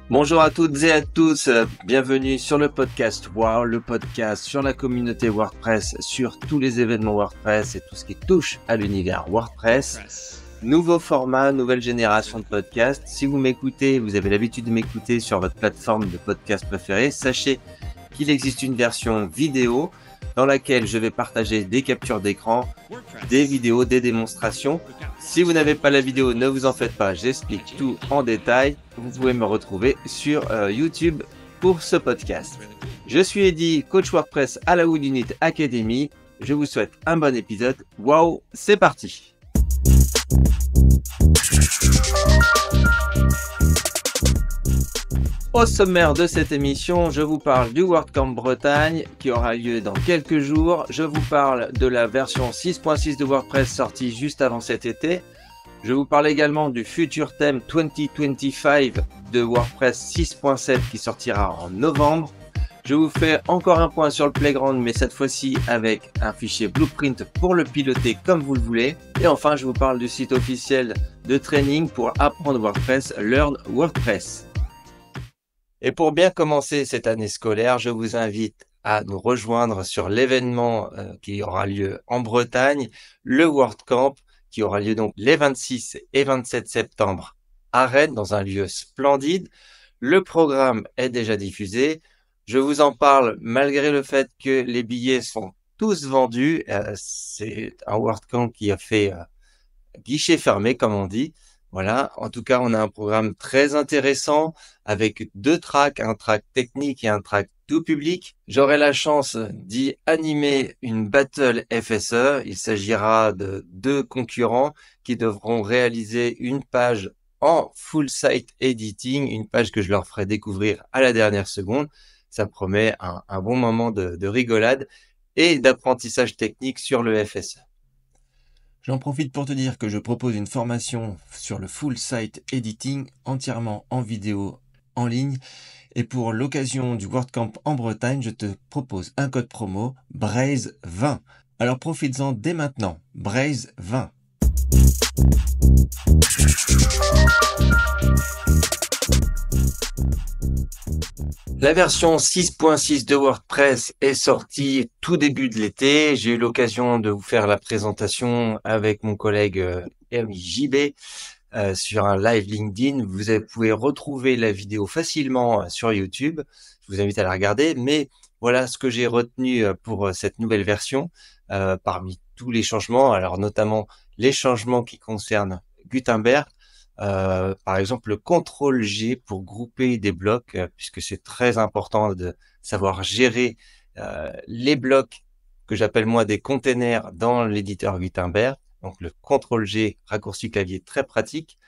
Bonjour à toutes et à tous, bienvenue sur le podcast Wow, le podcast sur la communauté WordPress, sur tous les événements WordPress et tout ce qui touche à l'univers WordPress. Nouveau format, nouvelle génération de podcasts. Si vous m'écoutez, vous avez l'habitude de m'écouter sur votre plateforme de podcast préférée, sachez qu'il existe une version vidéo dans laquelle je vais partager des captures d'écran, des vidéos, des démonstrations. Si vous n'avez pas la vidéo, ne vous en faites pas, j'explique tout en détail. Vous pouvez me retrouver sur YouTube pour ce podcast. Je suis Eddy, coach WordPress à la Wood Unit Academy. Je vous souhaite un bon épisode. Waouh, c'est parti! Au sommaire de cette émission, je vous parle du WordCamp Bretagne qui aura lieu dans quelques jours. Je vous parle de la version 6.6 de WordPress sortie juste avant cet été. Je vous parle également du futur thème 2025 de WordPress 6.7 qui sortira en novembre. Je vous fais encore un point sur le Playground, mais cette fois-ci avec un fichier Blueprint pour le piloter comme vous le voulez. Et enfin, je vous parle du site officiel de training pour apprendre WordPress, Learn WordPress. Et pour bien commencer cette année scolaire, je vous invite à nous rejoindre sur l'événement qui aura lieu en Bretagne, le WordCamp, qui aura lieu donc les 26 et 27 septembre à Rennes, dans un lieu splendide. Le programme est déjà diffusé. Je vous en parle malgré le fait que les billets sont tous vendus. C'est un WordCamp qui a fait guichet fermé, comme on dit. Voilà, en tout cas, on a un programme très intéressant avec deux tracks, un track technique et un track tout public. J'aurai la chance d'y animer une battle FSE. Il s'agira de deux concurrents qui devront réaliser une page en full site editing, une page que je leur ferai découvrir à la dernière seconde. Ça promet un bon moment de rigolade et d'apprentissage technique sur le FSE. J'en profite pour te dire que je propose une formation sur le full site editing entièrement en vidéo en ligne. Et pour l'occasion du WordCamp en Bretagne, je te propose un code promo Braze20. Alors profites-en dès maintenant, Braze20. La version 6.6 de WordPress est sortie tout début de l'été. J'ai eu l'occasion de vous faire la présentation avec mon collègue Hermie JB sur un live LinkedIn. Vous pouvez retrouver la vidéo facilement sur YouTube. Je vous invite à la regarder. Mais voilà ce que j'ai retenu pour cette nouvelle version parmi tous les changements. Alors notamment les changements qui concernent Gutenberg. Par exemple, le CTRL-G pour grouper des blocs, puisque c'est très important de savoir gérer les blocs que j'appelle moi des containers dans l'éditeur Gutenberg. Donc le CTRL-G, raccourci clavier très pratique.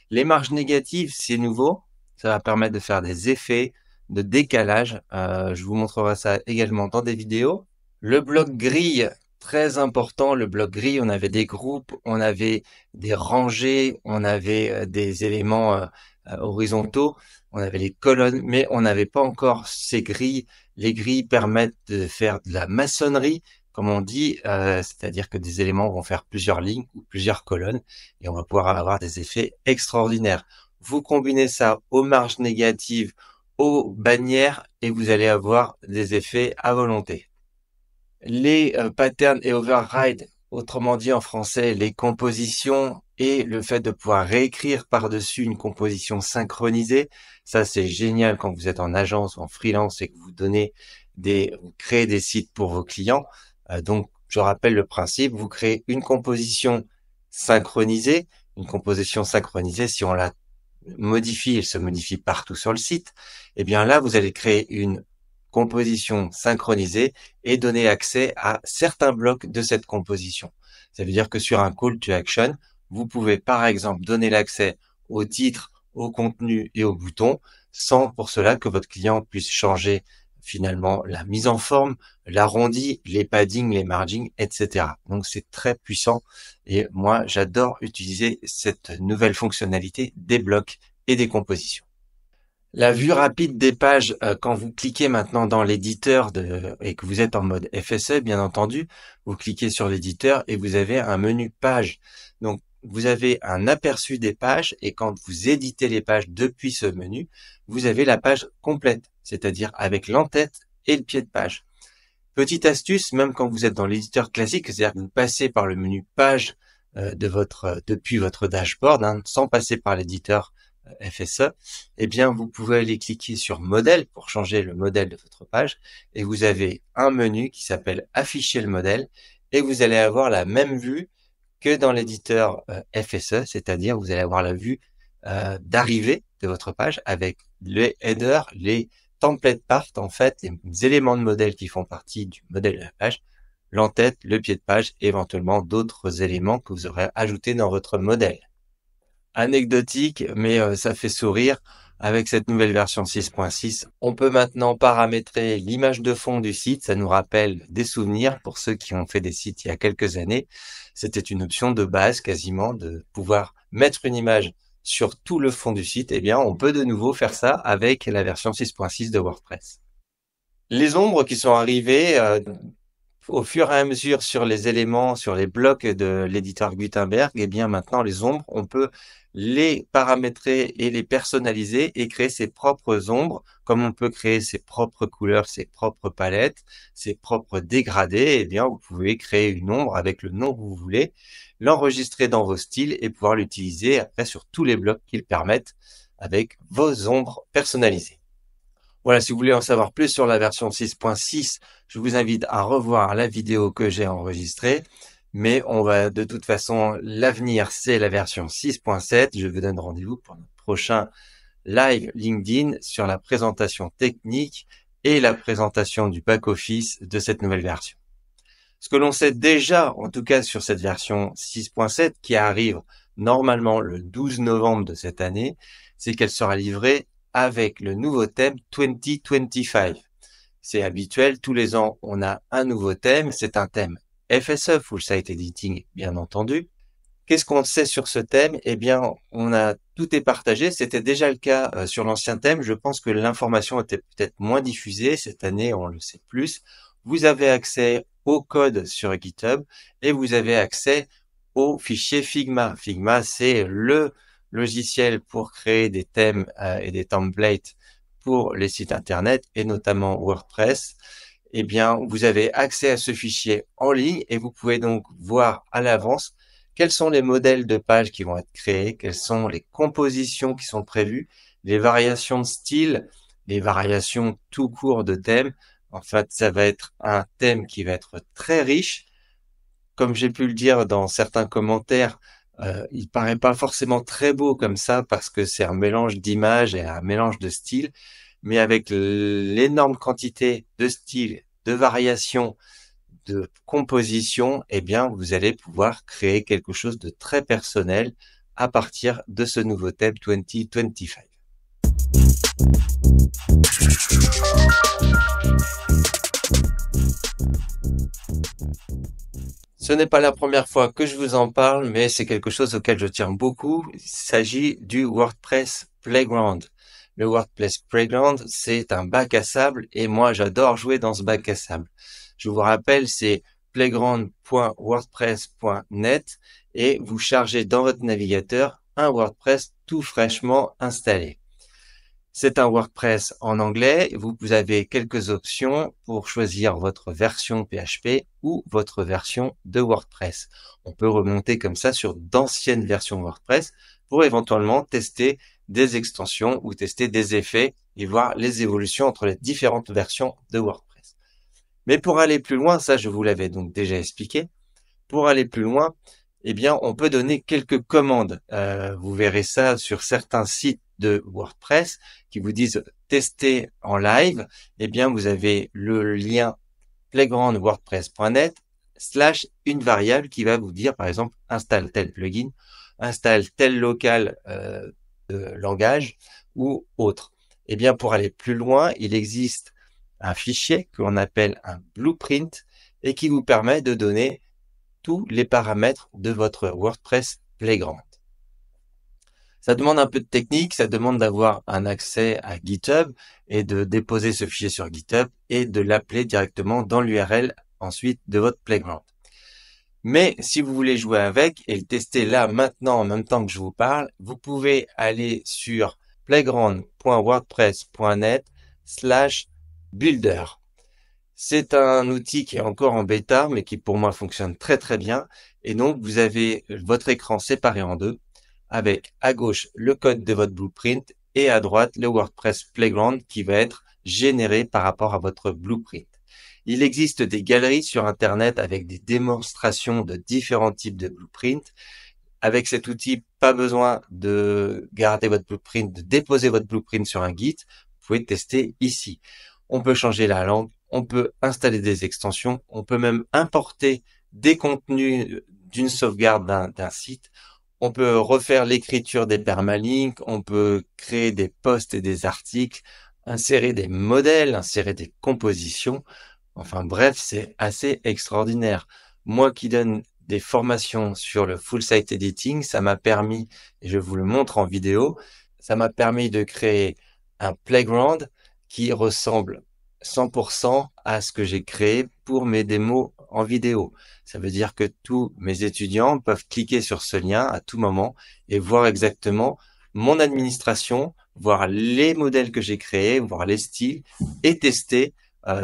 Les marges négatives, c'est nouveau. Ça va permettre de faire des effets de décalage. Je vous montrerai ça également dans des vidéos. Le bloc grille, très important, le bloc gris, on avait des groupes, on avait des rangées, on avait des éléments horizontaux, on avait les colonnes, mais on n'avait pas encore ces grilles. Les grilles permettent de faire de la maçonnerie, comme on dit, c'est-à-dire que des éléments vont faire plusieurs lignes ou plusieurs colonnes, et on va pouvoir avoir des effets extraordinaires. Vous combinez ça aux marges négatives, aux bannières, et vous allez avoir des effets à volonté. Les patterns et override, autrement dit en français, les compositions et le fait de pouvoir réécrire par-dessus une composition synchronisée, ça c'est génial quand vous êtes en agence ou en freelance et que vous créez des sites pour vos clients. Donc, je rappelle le principe, vous créez une composition synchronisée. Une composition synchronisée, si on la modifie, elle se modifie partout sur le site. Et bien là, vous allez créer une composition synchronisée et donner accès à certains blocs de cette composition. Ça veut dire que sur un call to action, vous pouvez par exemple donner l'accès au titre, au contenu et au bouton sans pour cela que votre client puisse changer finalement la mise en forme, l'arrondi, les paddings, les margins, etc. Donc c'est très puissant et moi j'adore utiliser cette nouvelle fonctionnalité des blocs et des compositions. La vue rapide des pages, quand vous cliquez maintenant dans l'éditeur et que vous êtes en mode FSE, bien entendu, vous cliquez sur l'éditeur et vous avez un menu page. Donc, vous avez un aperçu des pages et quand vous éditez les pages depuis ce menu, vous avez la page complète, c'est-à-dire avec l'en-tête et le pied de page. Petite astuce, même quand vous êtes dans l'éditeur classique, c'est-à-dire que vous passez par le menu page depuis votre dashboard, sans passer par l'éditeur FSE, eh bien vous pouvez aller cliquer sur modèle pour changer le modèle de votre page et vous avez un menu qui s'appelle afficher le modèle et vous allez avoir la même vue que dans l'éditeur FSE, c'est-à-dire vous allez avoir la vue d'arrivée de votre page avec les headers, les template part, en fait, les éléments de modèle qui font partie du modèle de la page, l'en-tête, le pied de page, éventuellement d'autres éléments que vous aurez ajoutés dans votre modèle. Anecdotique, mais ça fait sourire. Avec cette nouvelle version 6.6, on peut maintenant paramétrer l'image de fond du site. Ça nous rappelle des souvenirs pour ceux qui ont fait des sites il y a quelques années. C'était une option de base quasiment de pouvoir mettre une image sur tout le fond du site. Eh bien, on peut de nouveau faire ça avec la version 6.6 de WordPress. Les ombres qui sont arrivées au fur et à mesure sur les éléments, sur les blocs de l'éditeur Gutenberg, eh bien maintenant les ombres, on peut les paramétrer et les personnaliser et créer ses propres ombres, comme on peut créer ses propres couleurs, ses propres palettes, ses propres dégradés. Eh bien, vous pouvez créer une ombre avec le nom que vous voulez, l'enregistrer dans vos styles et pouvoir l'utiliser après sur tous les blocs qu'ils permettent avec vos ombres personnalisées. Voilà, si vous voulez en savoir plus sur la version 6.6, je vous invite à revoir la vidéo que j'ai enregistrée. Mais on va de toute façon, l'avenir, c'est la version 6.7. Je vous donne rendez-vous pour notre prochain live LinkedIn sur la présentation technique et la présentation du back-office de cette nouvelle version. Ce que l'on sait déjà, en tout cas sur cette version 6.7 qui arrive normalement le 12 novembre de cette année, c'est qu'elle sera livrée avec le nouveau thème 2025. C'est habituel, tous les ans, on a un nouveau thème. C'est un thème FSE, Full Site Editing, bien entendu. Qu'est-ce qu'on sait sur ce thème? Eh bien, tout est partagé. C'était déjà le cas sur l'ancien thème. Je pense que l'information était peut-être moins diffusée. Cette année, on le sait plus. Vous avez accès au code sur GitHub et vous avez accès au fichier Figma. Figma, c'est le logiciel pour créer des thèmes et des templates pour les sites internet et notamment WordPress. Eh bien, vous avez accès à ce fichier en ligne et vous pouvez donc voir à l'avance quels sont les modèles de pages qui vont être créés, quelles sont les compositions qui sont prévues, les variations de style, les variations tout court de thèmes. En fait, ça va être un thème qui va être très riche. Comme j'ai pu le dire dans certains commentaires, il paraît pas forcément très beau comme ça parce que c'est un mélange d'images et un mélange de styles. Mais avec l'énorme quantité de styles, de variations, de composition, eh bien, vous allez pouvoir créer quelque chose de très personnel à partir de ce nouveau thème 2025. Ce n'est pas la première fois que je vous en parle, mais c'est quelque chose auquel je tiens beaucoup. Il s'agit du WordPress Playground. Le WordPress Playground, c'est un bac à sable et moi, j'adore jouer dans ce bac à sable. Je vous rappelle, c'est playground.wordpress.net et vous chargez dans votre navigateur un WordPress tout fraîchement installé. C'est un WordPress en anglais. Vous avez quelques options pour choisir votre version PHP ou votre version de WordPress. On peut remonter comme ça sur d'anciennes versions WordPress pour éventuellement tester des extensions ou tester des effets et voir les évolutions entre les différentes versions de WordPress. Mais pour aller plus loin, ça je vous l'avais donc déjà expliqué, pour aller plus loin, eh bien on peut donner quelques commandes. Vous verrez ça sur certains sites de WordPress qui vous disent tester en live. Eh bien vous avez le lien playgroundwordpress.net / une variable qui va vous dire par exemple installe tel plugin, installe tel local de langage ou autre. Eh bien pour aller plus loin, il existe un fichier que l'on appelle un blueprint et qui vous permet de donner tous les paramètres de votre WordPress Playground. Ça demande un peu de technique, ça demande d'avoir un accès à GitHub et de déposer ce fichier sur GitHub et de l'appeler directement dans l'URL ensuite de votre Playground. Mais si vous voulez jouer avec et le tester là, maintenant, en même temps que je vous parle, vous pouvez aller sur playground.wordpress.net/builder. C'est un outil qui est encore en bêta, mais qui pour moi fonctionne très très bien. Et donc, vous avez votre écran séparé en deux, avec à gauche le code de votre blueprint et à droite le WordPress Playground qui va être généré par rapport à votre blueprint. Il existe des galeries sur Internet avec des démonstrations de différents types de blueprints. Avec cet outil, pas besoin de garder votre blueprint, de déposer votre blueprint sur un Git. Vous pouvez tester ici. On peut changer la langue, on peut installer des extensions, on peut même importer des contenus d'une sauvegarde d'un site. On peut refaire l'écriture des permalinks, on peut créer des posts et des articles, insérer des modèles, insérer des compositions. Enfin bref, c'est assez extraordinaire. Moi qui donne des formations sur le full site editing, ça m'a permis, et je vous le montre en vidéo, ça m'a permis de créer un playground qui ressemble 100% à ce que j'ai créé pour mes démos en vidéo. Ça veut dire que tous mes étudiants peuvent cliquer sur ce lien à tout moment et voir exactement mon administration, voir les modèles que j'ai créés, voir les styles et tester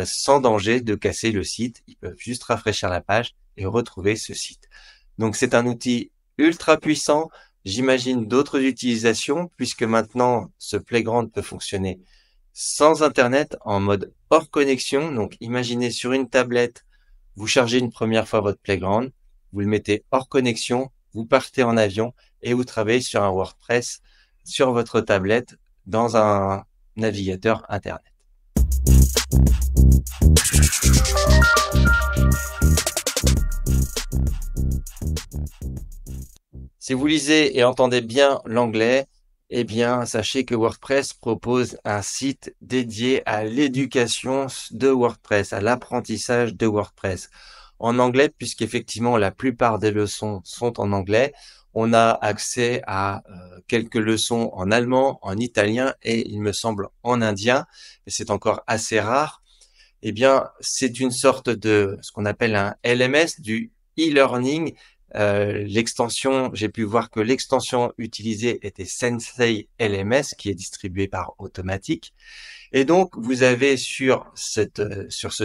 sans danger de casser le site. Ils peuvent juste rafraîchir la page et retrouver ce site. Donc c'est un outil ultra puissant. J'imagine d'autres utilisations puisque maintenant ce playground peut fonctionner sans Internet, en mode hors connexion. Donc imaginez sur une tablette, vous chargez une première fois votre playground, vous le mettez hors connexion, vous partez en avion et vous travaillez sur un WordPress sur votre tablette dans un navigateur Internet. Si vous lisez et entendez bien l'anglais, eh bien, sachez que WordPress propose un site dédié à l'éducation de WordPress, à l'apprentissage de WordPress. En anglais, puisqu'effectivement, la plupart des leçons sont en anglais, on a accès à quelques leçons en allemand, en italien et, il me semble, en indien, mais c'est encore assez rare. Eh bien, c'est une sorte de ce qu'on appelle un LMS, du e-learning. L'extension, j'ai pu voir que l'extension utilisée était Sensei LMS, qui est distribuée par Automatic. Et donc, vous avez sur ce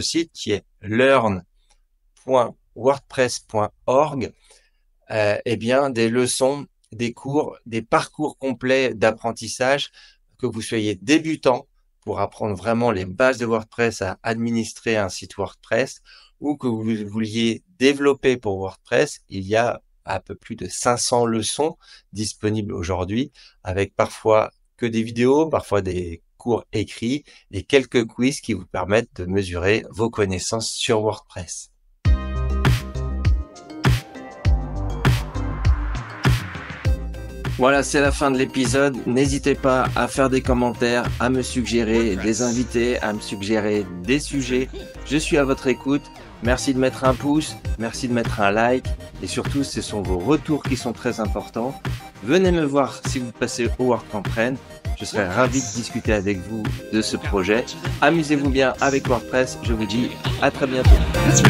site qui est learn.wordpress.org, eh bien, des leçons, des cours, des parcours complets d'apprentissage, que vous soyez débutant pour apprendre vraiment les bases de WordPress à administrer un site WordPress, ou que vous vouliez développer pour WordPress. Il y a un peu plus de 500 leçons disponibles aujourd'hui, avec parfois que des vidéos, parfois des cours écrits et quelques quiz qui vous permettent de mesurer vos connaissances sur WordPress. Voilà, c'est la fin de l'épisode. N'hésitez pas à faire des commentaires, à me suggérer des invités, à me suggérer des sujets. Je suis à votre écoute. Merci de mettre un pouce, merci de mettre un like. Et surtout, ce sont vos retours qui sont très importants. Venez me voir si vous passez au WordCamp. Je serai ravi de discuter avec vous de ce projet. Amusez-vous bien avec WordPress. Je vous dis à très bientôt. That's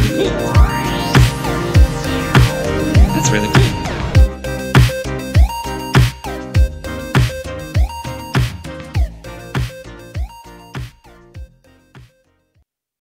really cool.